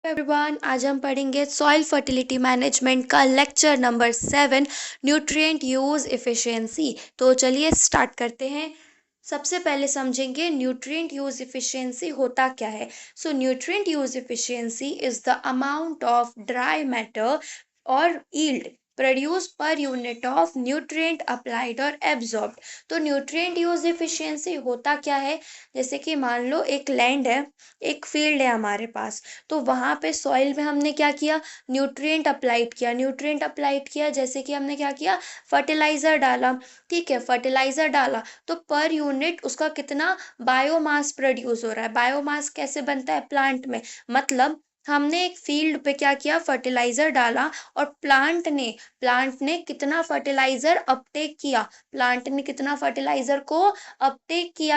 Everyone, आज हम पढ़ेंगे सॉइल फर्टिलिटी मैनेजमेंट का lecture number 7 nutrient use efficiency. तो चलिए स्टार्ट करते हैं। सबसे पहले समझेंगे न्यूट्रिएंट यूज एफिशिएंसी होता क्या है। So nutrient use efficiency is the amount of dry matter और yield produce per unit of nutrient applied और एब्जॉर्ब्ड। तो न्यूट्रिएंट यूज एफिशिएंसी होता क्या है, जैसे कि मान लो एक लैंड है, एक फील्ड है हमारे पास, तो वहाँ पे सॉइल में हमने क्या किया, न्यूट्रिएंट अप्लाइड किया। जैसे कि हमने क्या किया, फर्टिलाइजर डाला। ठीक है, फर्टिलाइजर डाला तो पर यूनिट उसका कितना बायोमास प्रोड्यूस हो रहा है। बायोमास कैसे बनता है प्लांट में, मतलब हमने एक फील्ड पे क्या किया, फर्टिलाइजर डाला और प्लांट ने कितना फर्टिलाइजर अपटेक किया,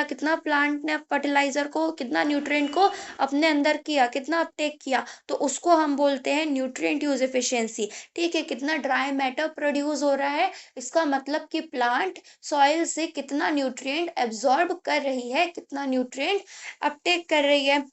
कितना प्लांट ने फर्टिलाइजर को, कितना न्यूट्रिएंट को अपने अंदर किया, कितना अपटेक किया, तो उसको हम बोलते हैं न्यूट्रिएंट यूज एफिशिएंसी। ठीक है, कितना ड्राई मैटर प्रोड्यूस हो रहा है, इसका मतलब कि प्लांट सॉइल से कितना न्यूट्रिएंट एब्जॉर्ब कर रही है, कितना न्यूट्रिएंट अपटेक कर रही है,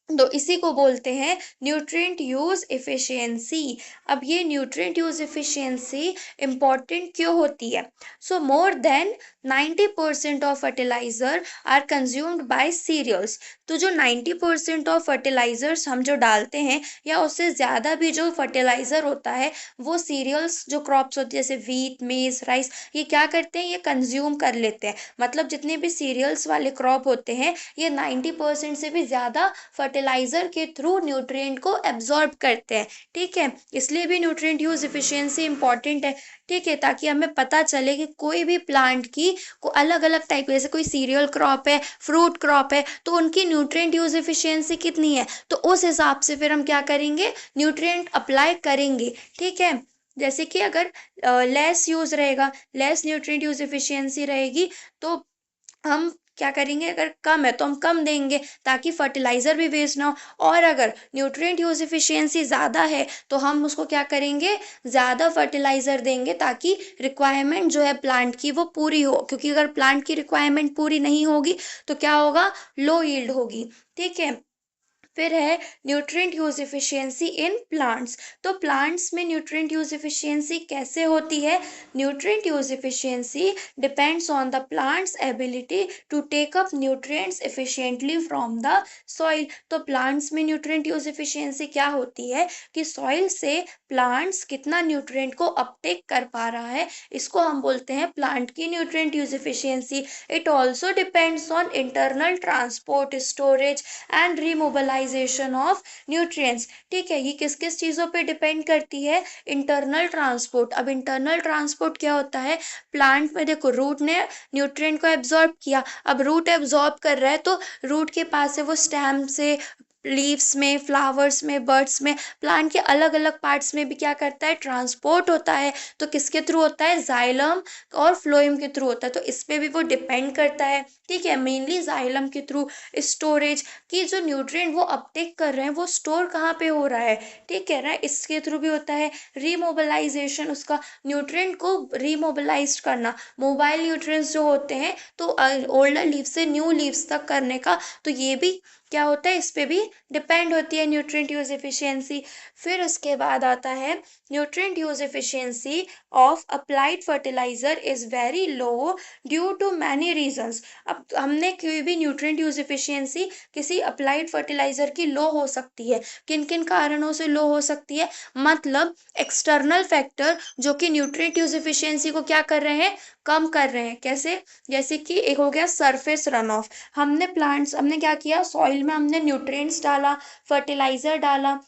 तो इसी को बोलते हैं न्यूट्रिएंट यूज एफिशिएंसी। अब ये न्यूट्रिएंट यूज एफिशिएंसी इंपॉर्टेंट क्यों होती है। So more than 90% of fertiliser are consumed by cereals. तो जो 90% ऑफ फर्टिलाइजर्स हम जो डालते हैं, या उससे ज़्यादा भी जो फर्टिलाइजर होता है, वो सीरियल्स जो क्रॉप्स होती है जैसे वीट, मेज, राइस, ये क्या करते हैं, ये कंज्यूम कर लेते हैं। मतलब जितने भी सीरियल्स वाले क्रॉप होते हैं, ये 90% से भी ज़्यादा फर्टिलाइजर के थ्रू न्यूट्रिएंट को एब्जॉर्ब करते हैं। ठीक है, इसलिए भी न्यूट्रिएंट यूज एफिशिएंसी इंपॉर्टेंट है। ठीक है, ताकि हमें पता चले कि कोई भी प्लांट की को अलग अलग टाइप, जैसे कोई सीरियल क्रॉप है, फ्रूट क्रॉप है, तो उनकी न्यूट्रिएंट यूज एफिशिएंसी कितनी है, तो उस हिसाब से फिर हम क्या करेंगे, न्यूट्रिएंट अप्लाई करेंगे। ठीक है, जैसे कि अगर लेस यूज रहेगा, लेस न्यूट्रिएंट यूज एफिशिएंसी रहेगी, तो हम क्या करेंगे, अगर कम है तो हम कम देंगे ताकि फर्टिलाइजर भी वेस्ट ना हो, और अगर न्यूट्रिएंट यूज एफिशिएंसी ज़्यादा है तो हम उसको क्या करेंगे, ज़्यादा फर्टिलाइजर देंगे ताकि रिक्वायरमेंट जो है प्लांट की वो पूरी हो। क्योंकि अगर प्लांट की रिक्वायरमेंट पूरी नहीं होगी तो क्या होगा, लो यील्ड होगी। ठीक है, फिर है nutrient use efficiency in plants. तो प्लांट्स में न्यूट्रिएंट यूज एफिशिएंसी कैसे होती है। Nutrient use efficiency depends on the plant's ability to take up nutrients efficiently from the soil. तो प्लांट्स में न्यूट्रिएंट यूज एफिशिएंसी क्या होती है कि सॉइल से प्लांट्स कितना न्यूट्रिएंट को अपटेक कर पा रहा है, इसको हम बोलते हैं प्लांट की nutrient use efficiency. It also depends on internal transport, storage and remobilization of nutrients. ठीक है, ये किस किस चीज़ों पे डिपेंड करती है, इंटरनल ट्रांसपोर्ट। अब इंटरनल ट्रांसपोर्ट क्या होता है, प्लांट में देखो रूट ने न्यूट्रिएंट को एब्जॉर्ब किया, अब रूट एब्जॉर्ब कर रहा है तो रूट के पास से वो स्टेम से, लीव्स में, फ्लावर्स में, बर्ड्स में, प्लांट के अलग अलग पार्ट्स में भी क्या करता है, ट्रांसपोर्ट होता है। तो किसके थ्रू होता है, जाइलम और फ्लोएम के थ्रू होता है, तो इस पे भी वो डिपेंड करता है। ठीक है, मेनली जाइलम के थ्रू। स्टोरेज की जो न्यूट्रिएंट वो अपटेक कर रहे हैं वो स्टोर कहाँ पे हो रहा है, ठीक है ना, इसके थ्रू भी होता है। रीमोबिलाइजेशन, उसका न्यूट्रिएंट को रीमोबिलाइज करना, मोबाइल न्यूट्रिएंट्स जो होते हैं तो ओल्डर लीव से न्यू लीव्स तक करने का, तो ये भी क्या होता है, इस पे भी डिपेंड होती है न्यूट्रिएंट यूज एफिशिएंसी। फिर उसके बाद आता है nutrient use efficiency of applied fertilizer is very low due to many reasons. अब हमने कोई भी न्यूट्रिएंट यूज एफिशिएंसी किसी अप्लाइड फर्टिलाइजर की लो हो सकती है, किन किन कारणों से लो हो सकती है, मतलब एक्सटर्नल फैक्टर जो कि न्यूट्रिएंट यूज एफिशिएंसी को क्या कर रहे हैं, कम कर रहे हैं। कैसे, जैसे कि एक हो गया सरफेस रन ऑफ। हमने क्या किया, सॉइल में हमने न्यूट्रिएंट्स डाला, फर्टिलाइजर डाला,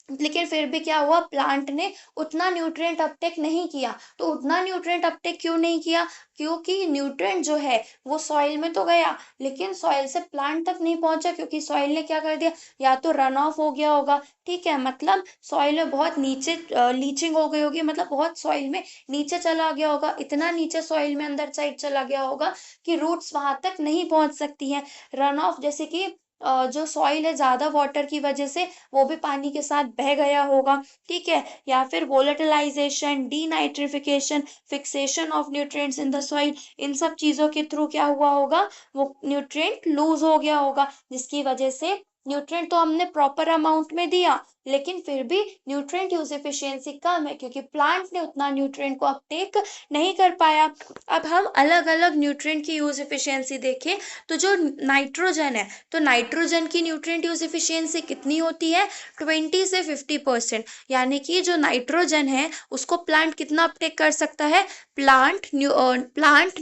लेकिन फिर भी क्या हुआ, प्लांट ने उतना न्यूट्रिएंट अपटेक नहीं किया। तो उतना न्यूट्रिएंट अपटेक क्यों नहीं किया, क्योंकि न्यूट्रिएंट जो है वो सॉइल में तो गया लेकिन सॉइल से प्लांट तक नहीं पहुंचा, क्योंकि सॉइल ने क्या कर दिया, या तो रन ऑफ हो गया होगा, ठीक है, मतलब सॉइल में बहुत नीचे लीचिंग हो गई होगी, मतलब बहुत सॉइल में नीचे चला गया होगा, इतना नीचे सॉइल में अंदर साइड चला गया होगा कि रूट्स वहां तक नहीं पहुंच सकती हैं। रन ऑफ जैसे कि जो सॉइल है ज्यादा वाटर की वजह से वो भी पानी के साथ बह गया होगा। ठीक है, या फिर volatilization, denitrification, fixation of nutrients in the soil, इन सब चीजों के थ्रू क्या हुआ होगा, वो न्यूट्रिएंट लूज हो गया होगा, जिसकी वजह से न्यूट्रिएंट तो हमने प्रॉपर अमाउंट में दिया लेकिन फिर भी न्यूट्रिएंट यूज एफिशिएंसी कम है क्योंकि प्लांट ने उतना न्यूट्रिएंट को अपटेक नहीं कर पाया। अब हम अलग अलग न्यूट्रिएंट की यूज एफिशिएंसी देखें तो जो नाइट्रोजन है, तो नाइट्रोजन की न्यूट्रिएंट यूज एफिशिएंसी कितनी होती है? 20 से 50%। यानी कि जो नाइट्रोजन है उसको प्लांट कितना अपटेक कर सकता है? प्लांट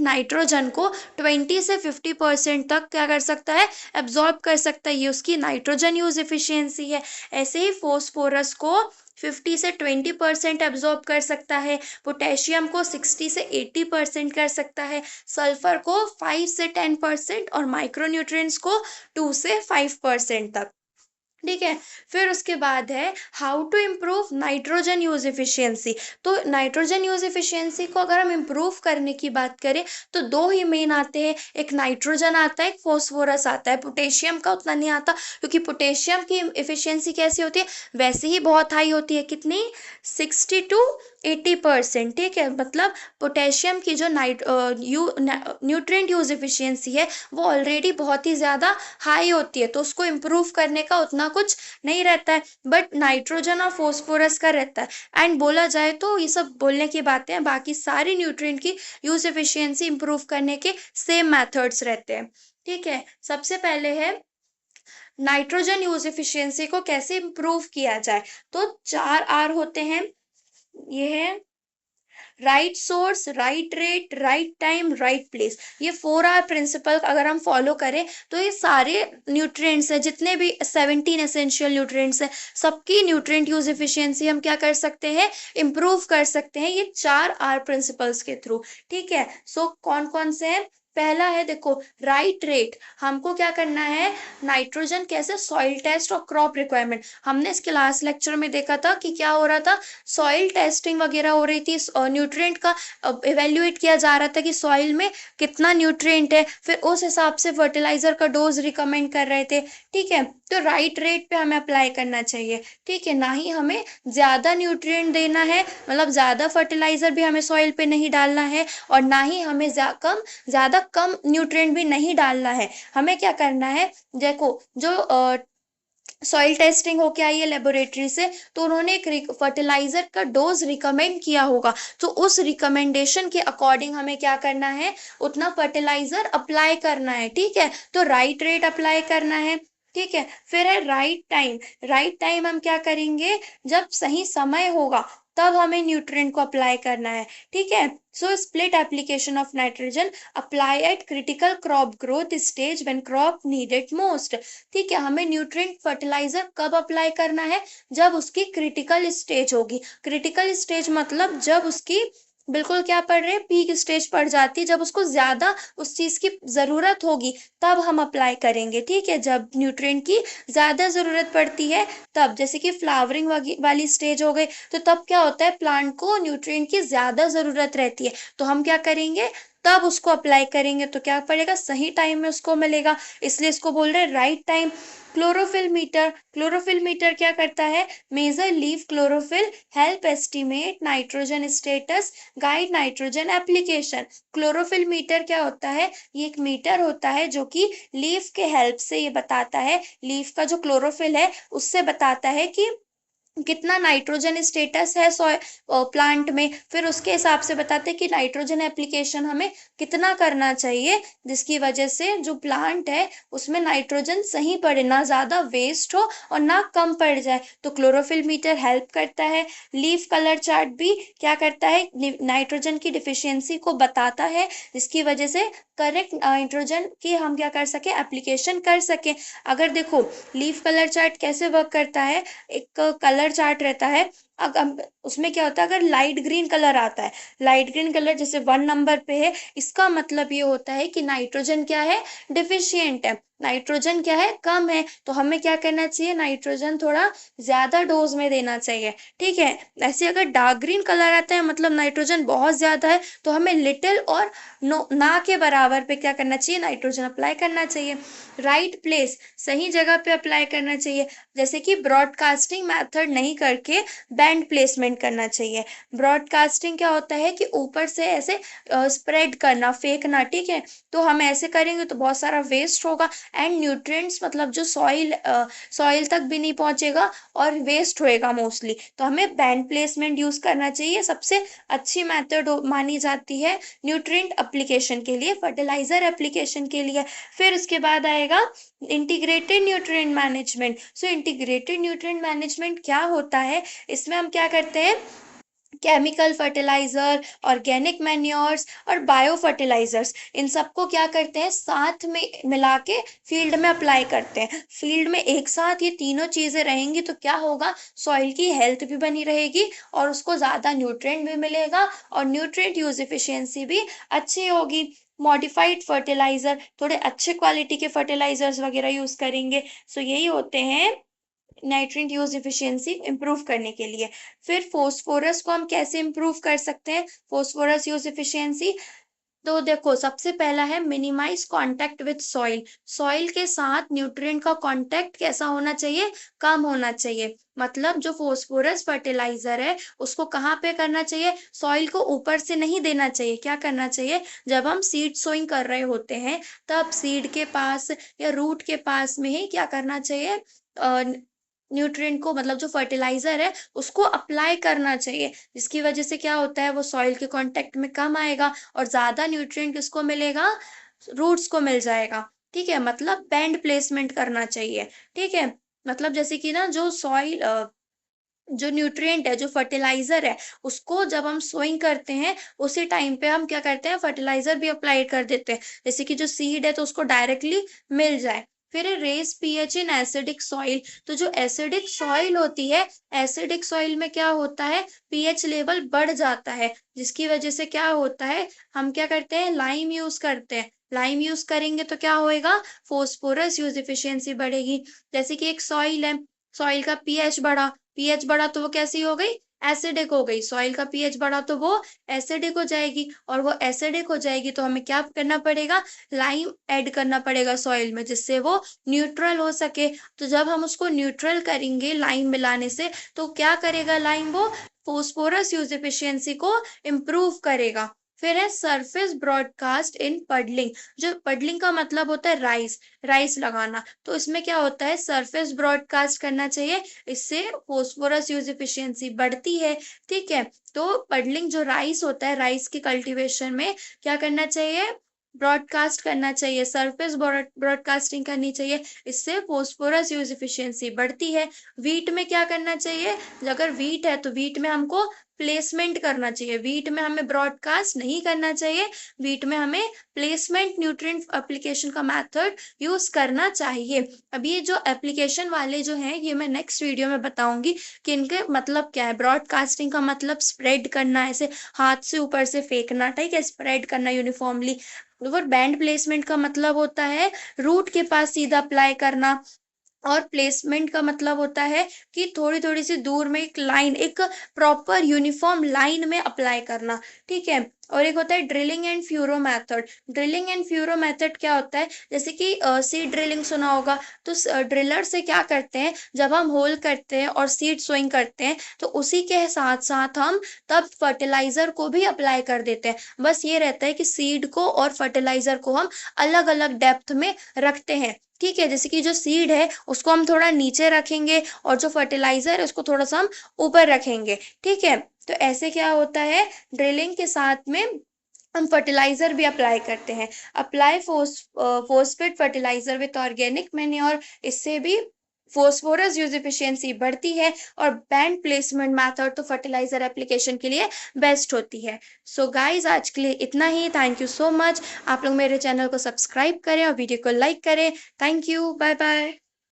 नाइट्रोजन को 20 से 50% तक क्या कर सकता है? एब्जॉर्ब कर सकता है। ये उसकी नाइट्रोजन यूज एफिशिएंसी है। ऐसे ही फोस्फोरस को 50 से 20% एब्जॉर्ब कर सकता है, पोटेशियम को 60 से 80% कर सकता है, सल्फर को 5 से 10% और माइक्रोन्यूट्रिएंट्स को 2 से 5% तक। ठीक है। फिर उसके बाद है how to improve nitrogen use efficiency. तो नाइट्रोजन यूज एफिशिएंसी को अगर हम इम्प्रूव करने की बात करें तो दो ही मेन आते हैं, एक नाइट्रोजन आता है, एक फोस्फोरस आता है। पोटेशियम का उतना नहीं आता क्योंकि पोटेशियम की एफिशिएंसी कैसी होती है? वैसे ही बहुत हाई होती है। कितनी? 60 टू 80%। ठीक है। मतलब पोटेशियम की जो न्यूट्रिएंट यूज एफिशिएंसी है वो ऑलरेडी बहुत ही ज़्यादा हाई होती है, तो उसको इम्प्रूव करने का उतना कुछ नहीं रहता है, बट नाइट्रोजन और फोस्फोरस का रहता है। एंड बोला जाए तो ये सब बोलने की बातें हैं, बाकी सारी न्यूट्रिएंट की यूज एफिशिएंसी इंप्रूव करने के सेम मेथड्स रहते हैं। ठीक है। सबसे पहले है नाइट्रोजन यूज एफिशिएंसी को कैसे इंप्रूव किया जाए। तो 4 आर होते हैं। ये है right source, right rate, right time, right place. ये 4 आर प्रिंसिपल अगर हम फॉलो करें तो ये सारे न्यूट्रिएंट्स हैं, जितने भी 17 एसेंशियल न्यूट्रिएंट्स हैं, सबकी न्यूट्रिएंट यूज एफिशिएंसी हम क्या कर सकते हैं? इंप्रूव कर सकते हैं ये 4 आर प्रिंसिपल्स के थ्रू। ठीक है। सो कौन कौन से हैं? पहला है, देखो, राइट रेट। हमको क्या करना है? नाइट्रोजन कैसे? सॉइल टेस्ट और क्रॉप रिक्वायरमेंट। हमने इसके लास्ट लेक्चर में देखा था कि क्या हो रहा था, सॉइल टेस्टिंग वगैरह हो रही थी, न्यूट्रिएंट का इवेल्युएट किया जा रहा था कि सॉइल में कितना न्यूट्रिएंट है, फिर उस हिसाब से फर्टिलाइजर का डोज रिकमेंड कर रहे थे। ठीक है। तो राइट रेट पे हमें अप्लाई करना चाहिए। ठीक है। ना ही हमें ज्यादा न्यूट्रिएंट देना है, मतलब ज्यादा फर्टिलाइजर भी हमें सॉइल पे नहीं डालना है, और ना ही हमें ज्यादा कम न्यूट्रिएंट भी नहीं डालना है। हमें क्या करना है? देखो, जो सॉइल टेस्टिंग होके आई है लेबोरेटरी से, तो उन्होंने एक फर्टिलाइजर का डोज रिकमेंड किया होगा, तो उस रिकमेंडेशन के अकॉर्डिंग हमें क्या करना है? उतना फर्टिलाइजर अप्लाई करना है। ठीक है। तो राइट रेट अप्लाई करना है। ठीक है। फिर है राइट टाइम। राइट टाइम हम क्या करेंगे? जब सही समय होगा तब हमें न्यूट्रिएंट को अप्लाई करना है। ठीक है। So split application of nitrogen, apply at critical crop growth stage when crop needed most. ठीक है। हमें न्यूट्रिएंट फर्टिलाइजर कब अप्लाई करना है? जब उसकी क्रिटिकल स्टेज होगी। क्रिटिकल स्टेज मतलब जब उसकी बिल्कुल क्या पड़ रहे, पीक स्टेज पड़ जाती है, जब उसको ज्यादा उस चीज की जरूरत होगी तब हम अप्लाई करेंगे। ठीक है। जब न्यूट्रिएंट की ज्यादा जरूरत पड़ती है तब, जैसे कि फ्लावरिंग वाली स्टेज हो गई, तो तब क्या होता है, प्लांट को न्यूट्रिएंट की ज्यादा जरूरत रहती है, तो हम क्या करेंगे? तब उसको अप्लाई करेंगे, तो क्या पड़ेगा? सही टाइम में उसको मिलेगा। इसलिए इसको बोल रहे हैं right time. Chlorophyll meter. Chlorophyll meter क्या करता है? Measure leaf chlorophyll, help estimate nitrogen status, guide nitrogen application. Chlorophyll meter क्या होता है? ये एक मीटर होता है जो कि लीफ के हेल्प से ये बताता है, लीफ का जो क्लोरोफिल है उससे बताता है कि कितना नाइट्रोजन स्टेटस है प्लांट में, फिर उसके हिसाब से बताते हैं कि नाइट्रोजन एप्लीकेशन हमें कितना करना चाहिए, जिसकी वजह से जो प्लांट है उसमें नाइट्रोजन सही पड़े, ना ज्यादा वेस्ट हो और ना कम पड़ जाए। तो क्लोरोफिल मीटर हेल्प करता है। लीफ कलर चार्ट भी क्या करता है? नाइट्रोजन की डिफिशियंसी को बताता है, जिसकी वजह से करेक्ट नाइट्रोजन की हम क्या कर सके? एप्लीकेशन कर सके। अगर देखो, लीफ कलर चार्ट कैसे वर्क करता है, एक कलर चार्ट रहता है, अगर उसमें क्या होता है, अगर लाइट ग्रीन कलर आता है, लाइट ग्रीन कलर जैसे 1 नंबर पे है, इसका मतलब ये होता है कि नाइट्रोजन क्या है? डिफिशियंट है, नाइट्रोजन क्या है? कम है। तो हमें क्या करना चाहिए? नाइट्रोजन थोड़ा ज्यादा डोज में देना चाहिए। ठीक है। ऐसे अगर डार्क ग्रीन कलर आता है मतलब नाइट्रोजन बहुत ज्यादा है, तो हमें लिटिल और नो ना के बराबर पे क्या करना चाहिए? नाइट्रोजन अप्लाई करना चाहिए। राइट प्लेस, सही जगह पे अप्लाई करना चाहिए, जैसे कि ब्रॉडकास्टिंग मेथड नहीं करके बैंड प्लेसमेंट करना चाहिए। ब्रॉडकास्टिंग क्या होता है कि ऊपर से ऐसे स्प्रेड करना, फेंकना, ठीक है। तो हम ऐसे करेंगे तो बहुत सारा वेस्ट होगा एंड न्यूट्रिएंट्स मतलब जो सॉइल तक भी नहीं पहुंचेगा और वेस्ट होएगा मोस्टली। तो हमें बैंड प्लेसमेंट यूज करना चाहिए, सबसे अच्छी मेथड मानी जाती है न्यूट्रिएंट एप्लीकेशन के लिए, फर्टिलाइजर एप्लीकेशन के लिए। फिर उसके बाद आएगा इंटीग्रेटेड न्यूट्रिएंट मैनेजमेंट। सो इंटीग्रेटेड न्यूट्रिएंट मैनेजमेंट क्या होता है, इसमें हम क्या करते हैं, केमिकल फर्टिलाइजर, ऑर्गेनिक मैन्योर्स और बायो फर्टिलाइजर्स, इन सबको क्या करते हैं साथ में मिला के फील्ड में अप्लाई करते हैं। फील्ड में एक साथ ये तीनों चीजें रहेंगी तो क्या होगा, सॉइल की हेल्थ भी बनी रहेगी और उसको ज्यादा न्यूट्रिएंट भी मिलेगा और न्यूट्रिएंट यूज एफिशिएंसी भी अच्छी होगी। मॉडिफाइड फर्टिलाइजर, थोड़े अच्छे क्वालिटी के फर्टिलाइजर्स वगैरह यूज करेंगे। सो यही होते हैं नाइट्रेट यूज एफिशिएंसी इंप्रूव करने के लिए। फिर फोस्फोरस को हम कैसे इंप्रूव कर सकते हैं, फोस्फोरस यूज एफिशिएंसी। तो देखो सबसे पहला है minimize contact with soil. Soil के साथ न्यूट्रिएंट का कांटेक्ट कैसा होना चाहिए, कम होना चाहिए। मतलब जो फोस्फोरस फर्टिलाइजर है उसको कहाँ पे करना चाहिए, सॉइल को ऊपर से नहीं देना चाहिए। क्या करना चाहिए, जब हम सीड सोइंग कर रहे होते हैं तब सीड के पास या रूट के पास में ही क्या करना चाहिए, न्यूट्रिएंट को मतलब जो फर्टिलाइजर है उसको अप्लाई करना चाहिए, जिसकी वजह से क्या होता है वो सॉइल के कांटेक्ट में कम आएगा और ज्यादा न्यूट्रिएंट किसको मिलेगा, रूट्स को मिल जाएगा। ठीक है, मतलब बैंड प्लेसमेंट करना चाहिए। ठीक है, मतलब जैसे कि ना जो सॉइल जो न्यूट्रिएंट है, जो फर्टिलाइजर है, उसको जब हम सोइंग करते हैं उसी टाइम पे हम क्या करते हैं, फर्टिलाइजर भी अप्लाई कर देते हैं, जैसे कि जो सीड है तो उसको डायरेक्टली मिल जाए। फिर raise pH in acidic soil. तो जो एसिडिक सॉइल होती है, एसिडिक सॉइल में क्या होता है, पीएच लेवल बढ़ जाता है, जिसकी वजह से क्या होता है, हम क्या करते हैं, लाइम यूज करते हैं। लाइम यूज करेंगे तो क्या होएगा, फोस्फोरस यूज एफिशिएंसी बढ़ेगी। जैसे कि एक सॉइल है, सॉइल का पीएच बढ़ा, पीएच बढ़ा तो वो कैसी हो गई, एसिडिक हो गई। सॉइल का पीएच बढ़ा तो वो एसिडिक हो जाएगी और वो एसिडिक हो जाएगी तो हमें क्या करना पड़ेगा, लाइम ऐड करना पड़ेगा सॉइल में, जिससे वो न्यूट्रल हो सके। तो जब हम उसको न्यूट्रल करेंगे लाइम मिलाने से तो क्या करेगा लाइम, वो फोस्फोरस यूज एफिशिएंसी को इम्प्रूव करेगा। फिर है सरफेस ब्रॉडकास्ट इन पडलिंग। जो पडलिंग का मतलब होता है राइस, राइस लगाना। तो इसमें क्या होता है, सरफेस ब्रॉडकास्ट करना चाहिए, इससे फोस्फोरस यूज एफिशिएंसी बढ़ती है। ठीक है, तो पडलिंग जो राइस होता है, राइस की कल्टीवेशन में क्या करना चाहिए, ब्रॉडकास्ट करना चाहिए, सरफेस ब्रॉडकास्टिंग करनी चाहिए, इससे फोस्फोरस यूज एफिशिएंसी बढ़ती है। वीट में क्या करना चाहिए, अगर वीट है तो वीट में हमको प्लेसमेंट करना चाहिए, वीट में हमें ब्रॉडकास्ट नहीं करना चाहिए, वीट में हमें प्लेसमेंट न्यूट्रिएंट एप्लीकेशन का मेथड यूज करना चाहिए। अब ये जो एप्लीकेशन वाले जो हैं ये मैं नेक्स्ट वीडियो में बताऊंगी कि इनके मतलब क्या है। ब्रॉडकास्टिंग का मतलब स्प्रेड करना, ऐसे हाथ से ऊपर से फेंकना, ठीक है, स्प्रेड करना यूनिफॉर्मली। और बैंड प्लेसमेंट का मतलब होता है रूट के पास सीधा अप्लाई करना। और प्लेसमेंट का मतलब होता है कि थोड़ी थोड़ी सी दूर में एक लाइन, एक प्रॉपर यूनिफॉर्म लाइन में अप्लाई करना। ठीक है, और एक होता है drilling and furrow method. Drilling and furrow method क्या होता है, जैसे कि सीड ड्रिलिंग सुना होगा, तो ड्रिलर से क्या करते हैं, जब हम होल करते हैं और सीड सोइंग करते हैं तो उसी के साथ साथ हम तब फर्टिलाइजर को भी अप्लाई कर देते हैं। बस ये रहता है कि सीड को और फर्टिलाइजर को हम अलग अलग डेप्थ में रखते हैं। ठीक है, जैसे कि जो सीड है उसको हम थोड़ा नीचे रखेंगे और जो फर्टिलाइजर है उसको थोड़ा सा हम ऊपर रखेंगे। ठीक है, तो ऐसे क्या होता है, ड्रिलिंग के साथ में हम फर्टिलाइजर भी अप्लाई करते हैं। Apply phosphate fertilizer with organic manure, इससे भी फोस्फोरस यूज एफिशिएंसी बढ़ती है। और बैंड प्लेसमेंट मेथड तो फर्टिलाइजर एप्लीकेशन के लिए बेस्ट होती है। सो गाइज आज के लिए इतना ही, थैंक यू सो मच। आप लोग मेरे चैनल को सब्सक्राइब करें और वीडियो को लाइक करें। Thank you, bye bye.